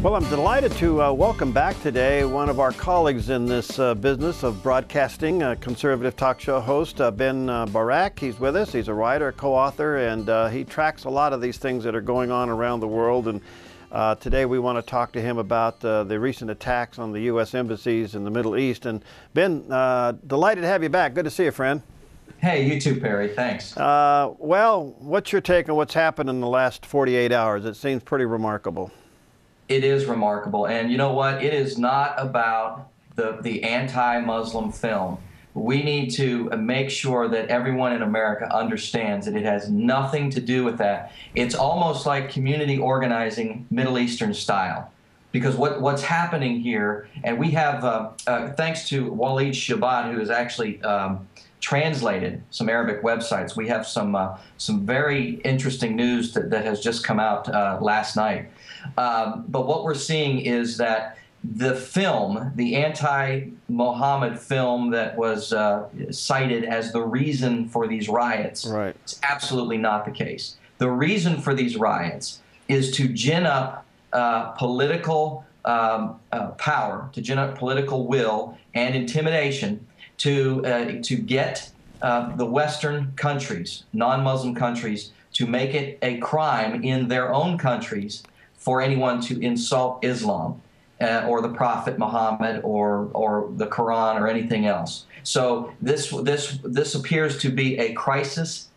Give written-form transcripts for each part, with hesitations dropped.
Well, I'm delighted to welcome back today one of our colleagues in this business of broadcasting, a conservative talk show host, Ben Barrack. He's with us. He's a writer, co-author, and he tracks a lot of these things that are going on around the world. And today we want to talk to him about the recent attacks on the U.S. embassies in the Middle East. And Ben, delighted to have you back. Good to see you, friend. Hey, you too, Perry. Thanks. Well, what's your take on what's happened in the last 48 hours? It seems pretty remarkable. It is remarkable. And you know what? It is not about the anti-Muslim film. We need to make sure that everyone in America understands that it has nothing to do with that. It's almost like community organizing Middle Eastern style. Because what's happening here, and we have, thanks to Waleed Shabbat, who has actually translated some Arabic websites, we have some very interesting news that has just come out last night. But what we're seeing is that the film, the anti-Muhammad film that was cited as the reason for these riots, right, is absolutely not the case. The reason for these riots is to gin up political power, to gin up political will and intimidation to get the Western countries, non-Muslim countries, to make it a crime in their own countries for anyone to insult Islam or the Prophet Muhammad or the Quran or anything else. So this appears to be a crisis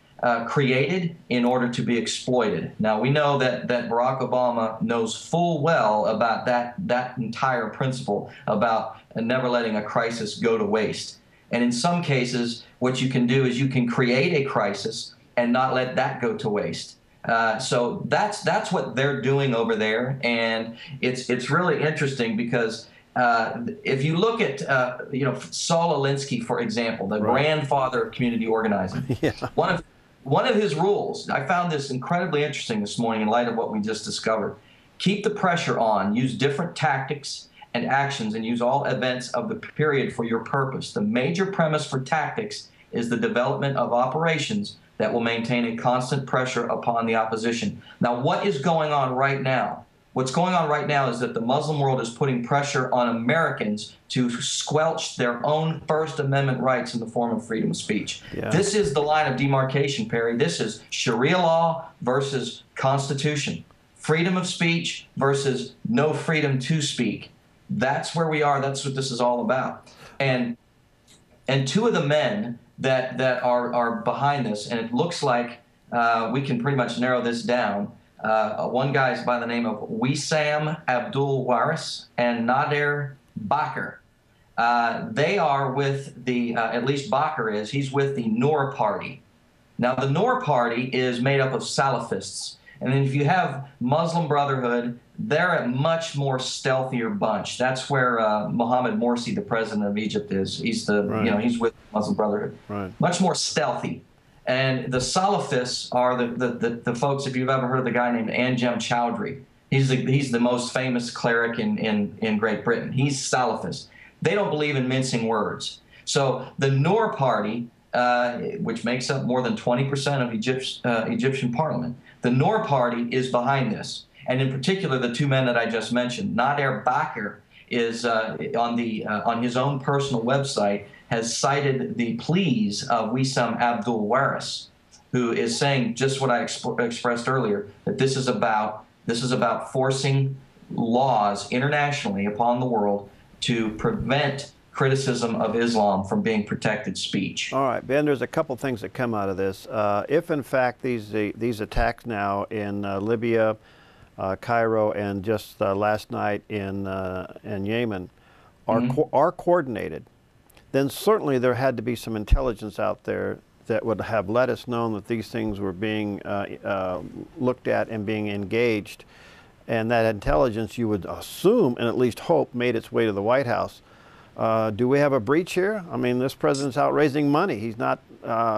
created in order to be exploited. Now we know that Barack Obama knows full well about that entire principle about never letting a crisis go to waste. And in some cases, what you can do is you can create a crisis and not let that go to waste. So that's what they're doing over there, and it's really interesting because if you look at Saul Alinsky, for example, the grandfather of community organizing, yeah. one of his rules, I found this incredibly interesting this morning in light of what we just discovered. Keep the pressure on, use different tactics and actions, and use all events of the period for your purpose. The major premise for tactics is the development of operations that will maintain a constant pressure upon the opposition. Now, what is going on right now? What's going on right now is that the Muslim world is putting pressure on Americans to squelch their own First Amendment rights in the form of freedom of speech. Yeah. This is the line of demarcation, Perry. This is Sharia law versus Constitution. Freedom of speech versus no freedom to speak. That's where we are. That's what this is all about. And two of the men that are behind this, and it looks like we can pretty much narrow this down. One guy is by the name of Wissam Abdul Waris and Nader Bakr. They are with the, at least Bakr is, he's with the Nour party. Now the Nour party is made up of Salafists. And then if you have Muslim Brotherhood, they're a much more stealthier bunch. That's where Mohamed Morsi, the president of Egypt, is. He's the he's with Muslim Brotherhood. Right. Much more stealthy. And the Salafists are the folks. If you've ever heard of the guy named Anjem Chowdhury, he's the most famous cleric in Great Britain. He's Salafist. They don't believe in mincing words. So the Nour party, which makes up more than 20% of Egyptian parliament, the Nour party is behind this. And in particular, the two men that I just mentioned, Nader Bakr is on his own personal website has cited the pleas of Wissam Abdul Waris, who is saying just what I expressed earlier, that this is about forcing laws internationally upon the world to prevent criticism of Islam from being protected speech. All right, Ben, there's a couple things that come out of this. If in fact these attacks now in Libya, Cairo, and just last night in Yemen are coordinated, then certainly there had to be some intelligence out there that would have let us know that these things were being looked at and being engaged. And that intelligence, you would assume and at least hope, made its way to the White House. Do we have a breach here? I mean, this president's out raising money. He's not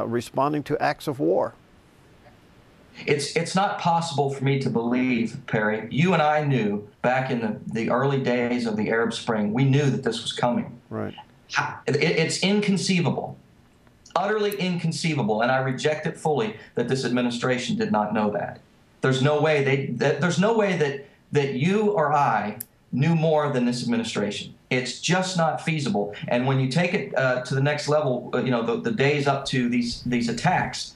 responding to acts of war. It's not possible for me to believe, Perry. You and I knew back in the early days of the Arab Spring, we knew that this was coming. Right. It's inconceivable, utterly inconceivable, and I reject it fully that this administration did not know that. There's no way that you or I knew more than this administration. It's just not feasible. And when you take it to the next level, you know, the days up to these attacks,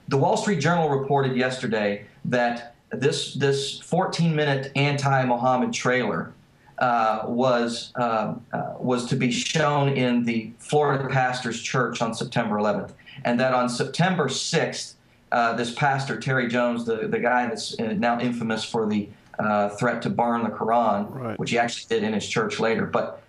the Wall Street Journal reported yesterday that this 14-minute anti-Mohammed trailer was to be shown in the Florida pastor's church on September 11th, and that on September 6th, this pastor Terry Jones, the guy that's now infamous for the threat to burn the Quran, right, which he actually did in his church later, but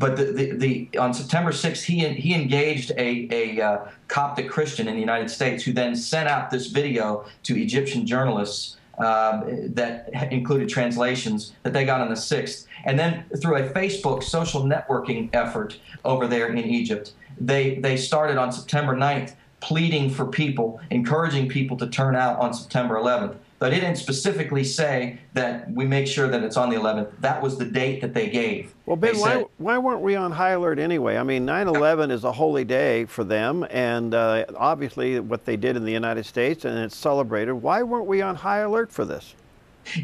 on September 6th, he engaged a Coptic Christian in the United States, who then sent out this video to Egyptian journalists that included translations that they got on the 6th. And then through a Facebook social networking effort over there in Egypt, they started on September 9th pleading for people, encouraging people to turn out on September 11th. But it didn't specifically say that we make sure that it's on the 11th. That was the date that they gave. Well, Ben, why weren't we on high alert anyway? I mean, 9/11 is a holy day for them, and obviously what they did in the United States, and it's celebrated. Why weren't we on high alert for this?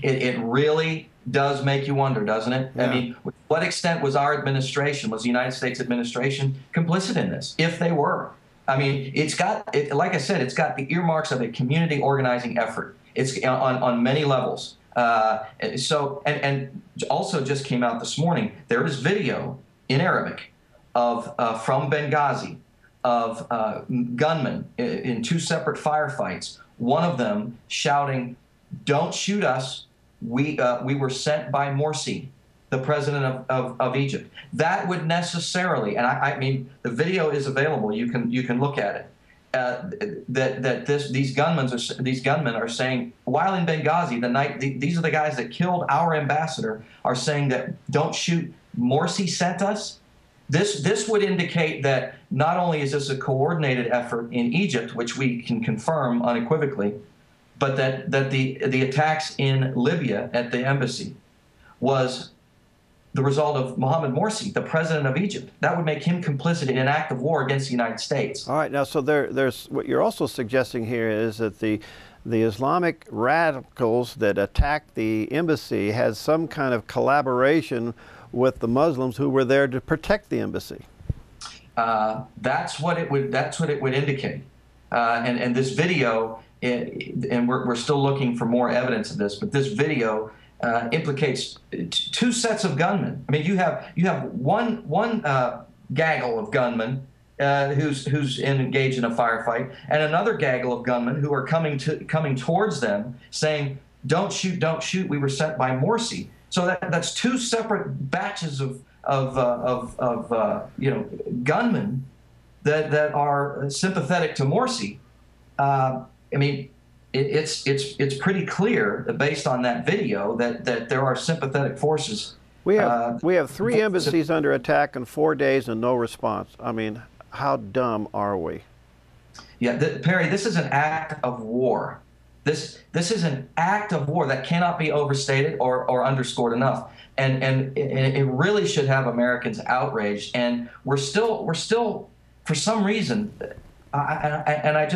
It really does make you wonder, doesn't it? Yeah. I mean, to what extent was our administration, was the United States administration complicit in this, if they were? I mean, like I said, it's got the earmarks of a community organizing effort. It's on many levels. And also just came out this morning, there is video in Arabic of from Benghazi of gunmen in two separate firefights. One of them shouting, "Don't shoot us. We were sent by Morsi, the president of Egypt." That would necessarily, and I mean, the video is available. You can look at it. These gunmen are saying, while in Benghazi, these are the guys that killed our ambassador, are saying that don't shoot. Morsi sent us. This would indicate that not only is this a coordinated effort in Egypt, which we can confirm unequivocally, but that the attacks in Libya at the embassy was the result of Mohamed Morsi, the president of Egypt. That would make him complicit in an act of war against the United States. All right, now, so there's what you're also suggesting here is that the Islamic radicals that attacked the embassy has some kind of collaboration with the Muslims who were there to protect the embassy. That's what it would indicate. And this video, and we're still looking for more evidence of this, but this video implicates two sets of gunmen. I mean, you have one gaggle of gunmen who's engaged in a firefight, and another gaggle of gunmen who are coming towards them, saying, "Don't shoot, don't shoot. We were sent by Morsi." So that's two separate batches of gunmen that are sympathetic to Morsi. I mean, it's pretty clear based on that video that there are sympathetic forces. We have 3 embassies under attack in 4 days and no response. I mean, how dumb are we? Yeah, Perry, this is an act of war. This is an act of war that cannot be overstated or underscored enough. And it really should have Americans outraged. And we're still for some reason, I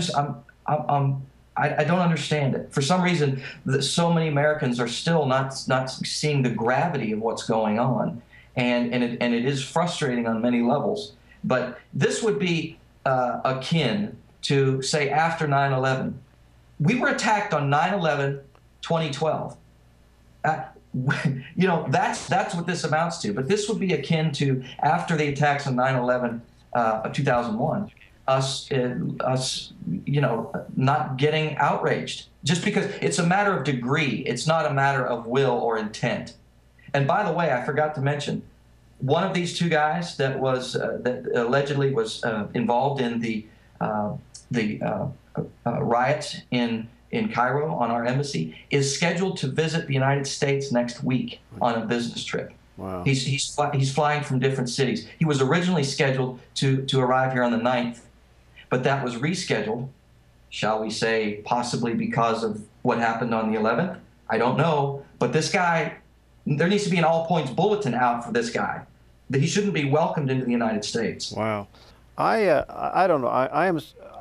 don't understand it. For some reason, so many Americans are still not seeing the gravity of what's going on, and it is frustrating on many levels. But this would be akin to, say, after 9/11. We were attacked on 9/11, 2012. You know, that's what this amounts to. But this would be akin to after the attacks on 9/11, 2001. Us, you know, not getting outraged, just because it's a matter of degree. It's not a matter of will or intent. And by the way, I forgot to mention, one of these two guys that allegedly was involved in the riots in Cairo on our embassy is scheduled to visit the United States next week on a business trip. Wow. He's flying from different cities. He was originally scheduled to arrive here on the 9th. But that was rescheduled, shall we say, possibly because of what happened on the 11th. I don't know. But this guy, there needs to be an all-points bulletin out for this guy, that he shouldn't be welcomed into the United States. Wow. I don't know.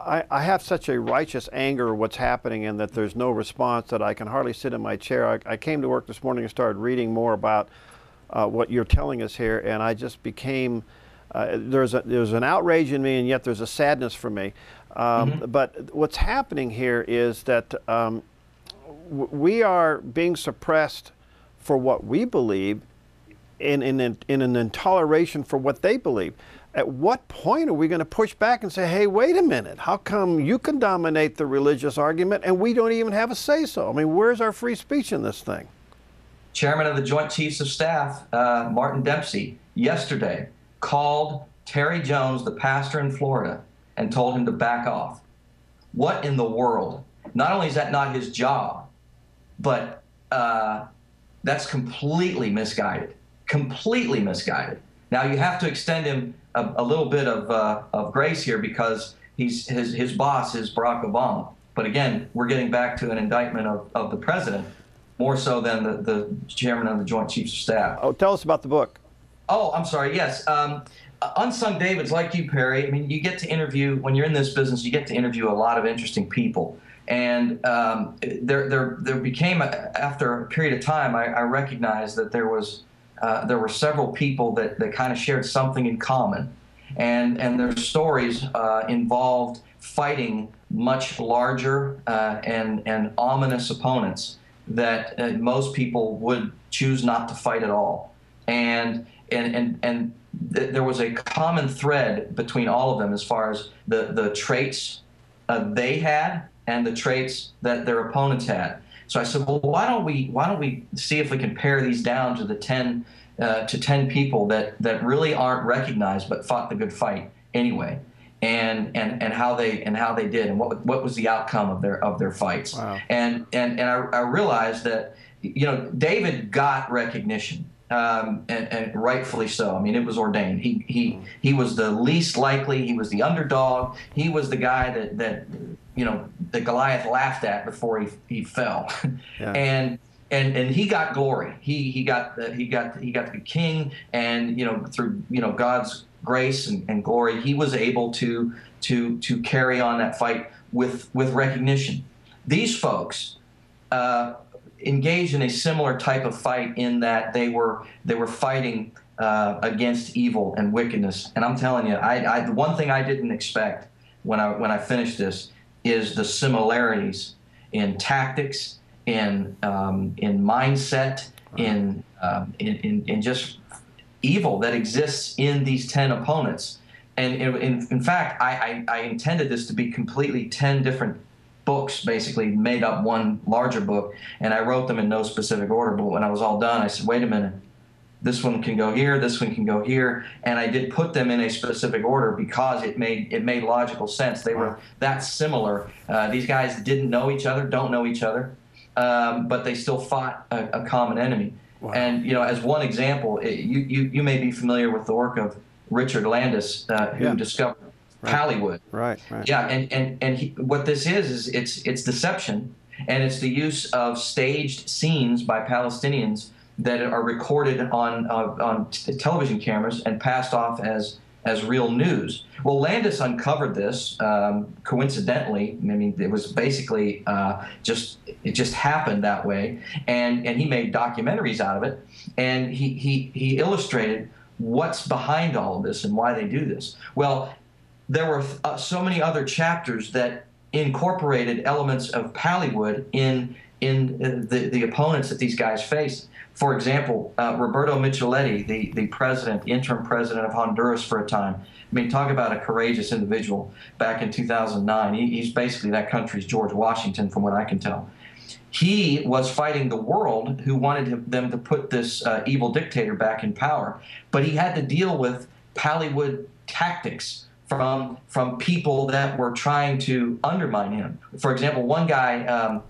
I have such a righteous anger at what's happening and that there's no response that I can hardly sit in my chair. I came to work this morning and started reading more about what you're telling us here, and I just became, there's an outrage in me, and yet there's a sadness for me. But what's happening here is that we are being suppressed for what we believe in an intoleration for what they believe. At what point are we going to push back and say, hey, wait a minute, how come you can dominate the religious argument and we don't even have a say-so? I mean, where's our free speech in this thing? Chairman of the Joint Chiefs of Staff, Martin Dempsey, yesterday called Terry Jones, the pastor in Florida, and told him to back off. What in the world? Not only is that not his job, but that's completely misguided. Completely misguided. Now you have to extend him a little bit of grace here because his boss is Barack Obama. But again, we're getting back to an indictment of the president more so than the chairman of the Joint Chiefs of Staff. Oh, tell us about the book. Oh, I'm sorry. Yes. Unsung David's like you, Perry. I mean, you get to interview, when you're in this business, you get to interview a lot of interesting people. And there became, after a period of time, I recognized that there were several people that kind of shared something in common. And their stories involved fighting much larger and ominous opponents that most people would choose not to fight at all. And there was a common thread between all of them as far as the traits they had and the traits that their opponents had. So I said, well, why don't we see if we can pare these down to the 10 people that really aren't recognized but fought the good fight anyway, and how they did, and what was the outcome of their fights. Wow. And I realized that, you know, David got recognition. And rightfully so. I mean, it was ordained. He was the least likely. He was the underdog. He was the guy that you know, that Goliath laughed at before he fell. Yeah. And he got glory. He got to be king, and you know, through God's grace and glory, he was able to carry on that fight with recognition. These folks engaged in a similar type of fight in that they were fighting against evil and wickedness. And I'm telling you, the one thing I didn't expect when I finished this is the similarities in tactics, in mindset, in just evil that exists in these 10 opponents. And in fact, I intended this to be completely 10 different books, basically made up one larger book, and I wrote them in no specific order. But when I was all done, I said, wait a minute, this one can go here, this one can go here, and I did put them in a specific order because it made logical sense. They were that similar. These guys didn't know each other, don't know each other, but they still fought a common enemy. Wow. And you know, as one example, you may be familiar with the work of Richard Landis, who discovered Hollywood. Right. Yeah, and what this is it's deception, and it's the use of staged scenes by Palestinians that are recorded on television cameras and passed off as real news. Well, Landis uncovered this coincidentally. I mean, it was basically it just happened that way, and he made documentaries out of it, and he illustrated what's behind all of this and why they do this. Well, there were so many other chapters that incorporated elements of Hollywood in the opponents that these guys faced. For example, Roberto Micheletti, the president, interim president of Honduras for a time. I mean, talk about a courageous individual back in 2009. He's basically that country's George Washington, from what I can tell. He was fighting the world who wanted them to put this evil dictator back in power. But he had to deal with Hollywood tactics from people that were trying to undermine him. For example, one guy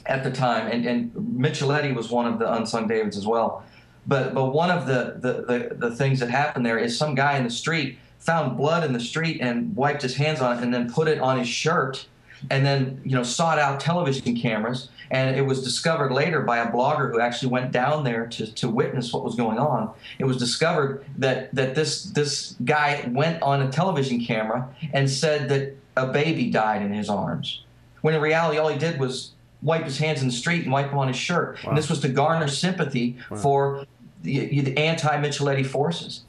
at the time, and Micheletti was one of the Unsung Davids as well, but one of the things that happened there is some guy in the street found blood in the street and wiped his hands on it and then put it on his shirt, and then sought out television cameras, and it was discovered later by a blogger who actually went down there to witness what was going on. It was discovered that this guy went on a television camera and said a baby died in his arms, when in reality all he did was wipe his hands in the street and wipe them on his shirt. Wow. And this was to garner sympathy for the anti-Micheletti forces.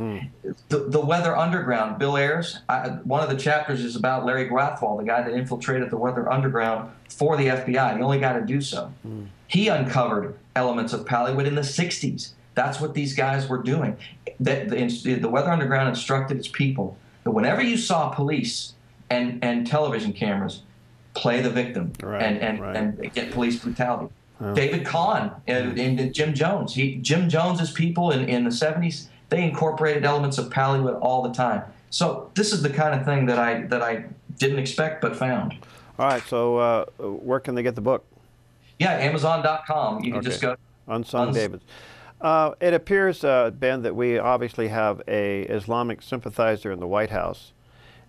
The Weather Underground, Bill Ayers, one of the chapters is about Larry Grathwohl, the guy that infiltrated the Weather Underground for the FBI, the only guy to do so. He uncovered elements of Pallywood in the 60s. That's what these guys were doing. The Weather Underground instructed its people that whenever you saw police and television cameras, play the victim and get police brutality. David Kahn and Jim Jones. Jim Jones's people in the 70s, they incorporated elements of Pallywood all the time. So this is the kind of thing that I didn't expect but found. All right, so where can they get the book? Yeah, Amazon.com. You can just go. Unsung David. It appears, Ben, that we obviously have a Islamic sympathizer in the White House.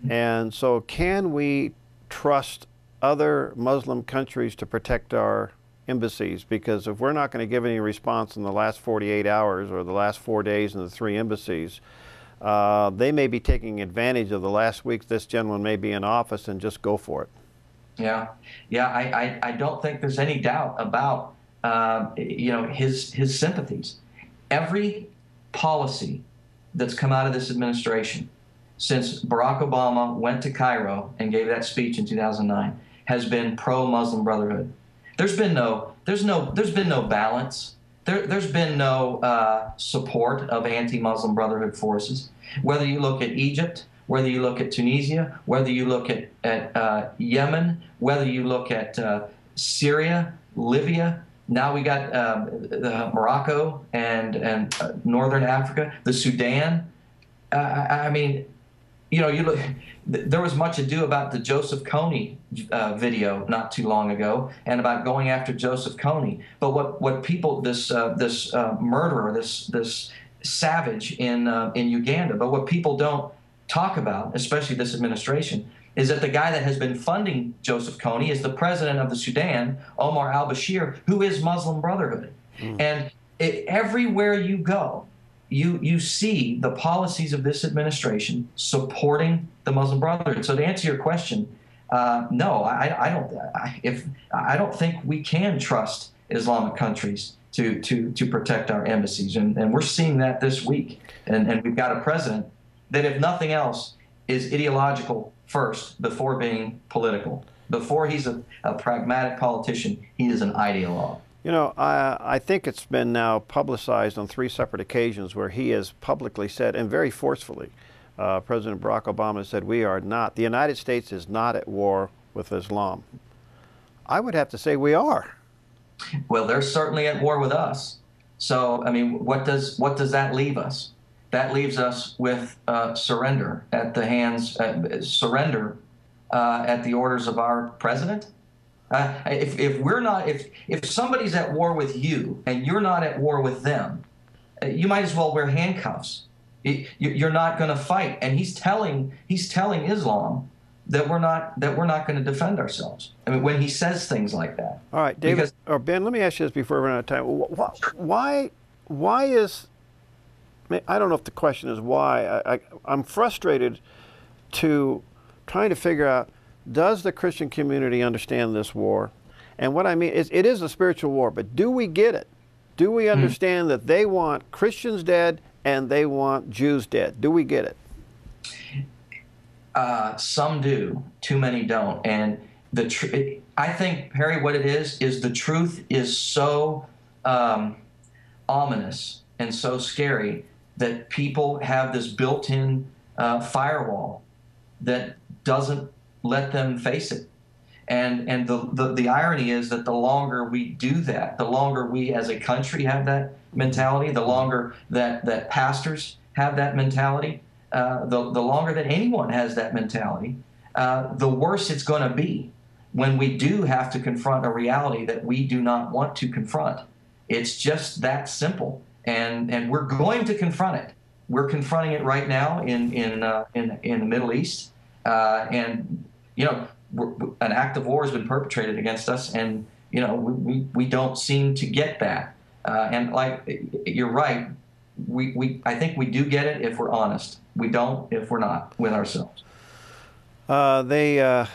And so can we trust other Muslim countries to protect our embassies? Because if we're not going to give any response in the last 48 hours or the last 4 days in the 3 embassies, they may be taking advantage of the last week this gentleman may be in office and just go for it. Yeah, I don't think there's any doubt about his sympathies. Every policy that's come out of this administration since Barack Obama went to Cairo and gave that speech in 2009 has been pro-Muslim Brotherhood. There's been no balance. There's been no support of anti-Muslim Brotherhood forces. Whether you look at Egypt, whether you look at Tunisia, whether you look at Yemen, whether you look at Syria, Libya. Now we got Morocco and Northern Africa, the Sudan. I mean, you look. There was much ado about the Joseph Kony video not too long ago, and about going after Joseph Kony. But what people, this murderer, this savage in Uganda. But what people don't talk about, especially this administration, is that the guy that has been funding Joseph Kony is the president of the Sudan, Omar al-Bashir, who is Muslim Brotherhood. And everywhere you go, you see the policies of this administration supporting the Muslim Brotherhood. So to answer your question, no, I don't think we can trust Islamic countries to protect our embassies, and we're seeing that this week. And we've got a president that, if nothing else, is ideological first before being political. Before he's a pragmatic politician, he is an ideologue. You know, I think it's been now publicized on 3 separate occasions where he has publicly said, and very forcefully, President Barack Obama said, the United States is not at war with Islam. I would have to say we are. Well, they're certainly at war with us. So, I mean, what does that leave us? That leaves us with surrender at the hands, at the orders of our president. If somebody's at war with you and you're not at war with them, you might as well wear handcuffs. You're not going to fight. And he's telling Islam that we're not going to defend ourselves. I mean, when he says things like that. All right, David or Ben, let me ask you this before we run out of time. Why is, I don't know if the question is why. I'm frustrated to trying to figure out, does the Christian community understand this war? And what I mean is, it is a spiritual war, but do we get it? Do we understand that they want Christians dead and they want Jews dead? Do we get it? Some do. Too many don't. And I think, Harry, what it is the truth is so ominous and so scary that people have this built-in firewall that doesn't let them face it. And the irony is that the longer we do that, the longer we as a country have that mentality, the longer that pastors have that mentality, the longer that anyone has that mentality, the worse it's going to be when we do have to confront a reality that we do not want to confront. It's just that simple. And we're going to confront it. We're confronting it right now in the Middle East. And, you know, an act of war has been perpetrated against us, and, you know, we don't seem to get that. And like, you're right, I think we do get it if we're honest. We don't if we're not with ourselves. After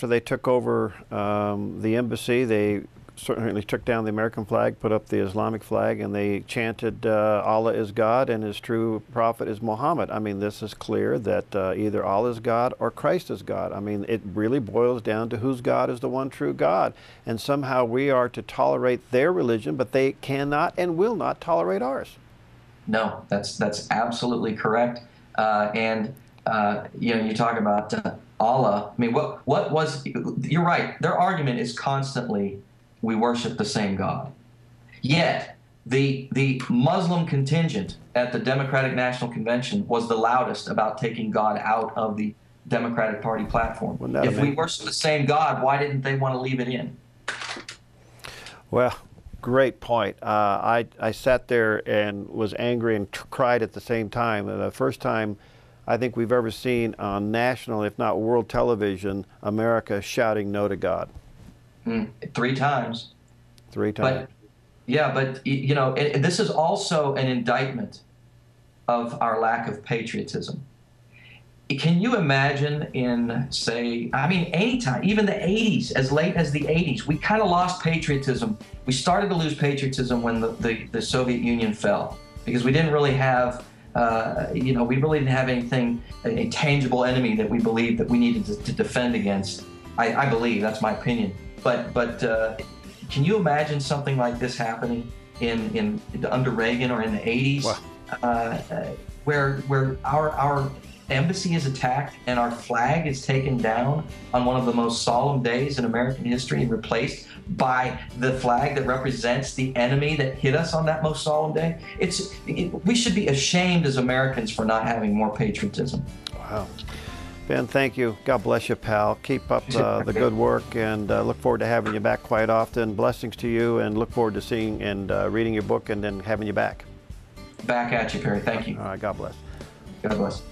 they took over the embassy, they certainly took down the American flag, put up the Islamic flag, and they chanted, Allah is God and his true prophet is Muhammad. I mean, this is clear that either Allah is God or Christ is God. I mean, it really boils down to whose God is the one true God. And somehow we are to tolerate their religion, but they cannot and will not tolerate ours. No, that's absolutely correct. You know, you talk about Allah. I mean, what was, you're right, their argument is constantly, we worship the same God. Yet, the Muslim contingent at the Democratic National Convention was the loudest about taking God out of the Democratic Party platform. If we worship the same God, why didn't they want to leave it in? Well, great point. I sat there and was angry and cried at the same time. The first time I think we've ever seen on national, if not world television, America shouting no to God. 3 times. 3 times. But, yeah, but, you know, this is also an indictment of our lack of patriotism. Can you imagine in, say, I mean, anytime, even the 80s, as late as the 80s, we kind of lost patriotism. We started to lose patriotism when the Soviet Union fell, because we didn't really have, you know, we really didn't have anything, a tangible enemy that we believed that we needed to defend against. I believe, that's my opinion. But can you imagine something like this happening in under Reagan or in the 80s, wow, where our embassy is attacked and our flag is taken down on one of the most solemn days in American history and replaced by the flag that represents the enemy that hit us on that most solemn day? We should be ashamed as Americans for not having more patriotism. Wow. Ben, thank you. God bless you, pal. Keep up the good work, and look forward to having you back quite often. Blessings to you, and look forward to seeing and reading your book and then having you back. Back at you, Perry. Thank you. All right. God bless. God bless.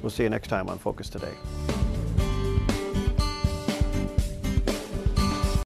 We'll see you next time on Focus Today.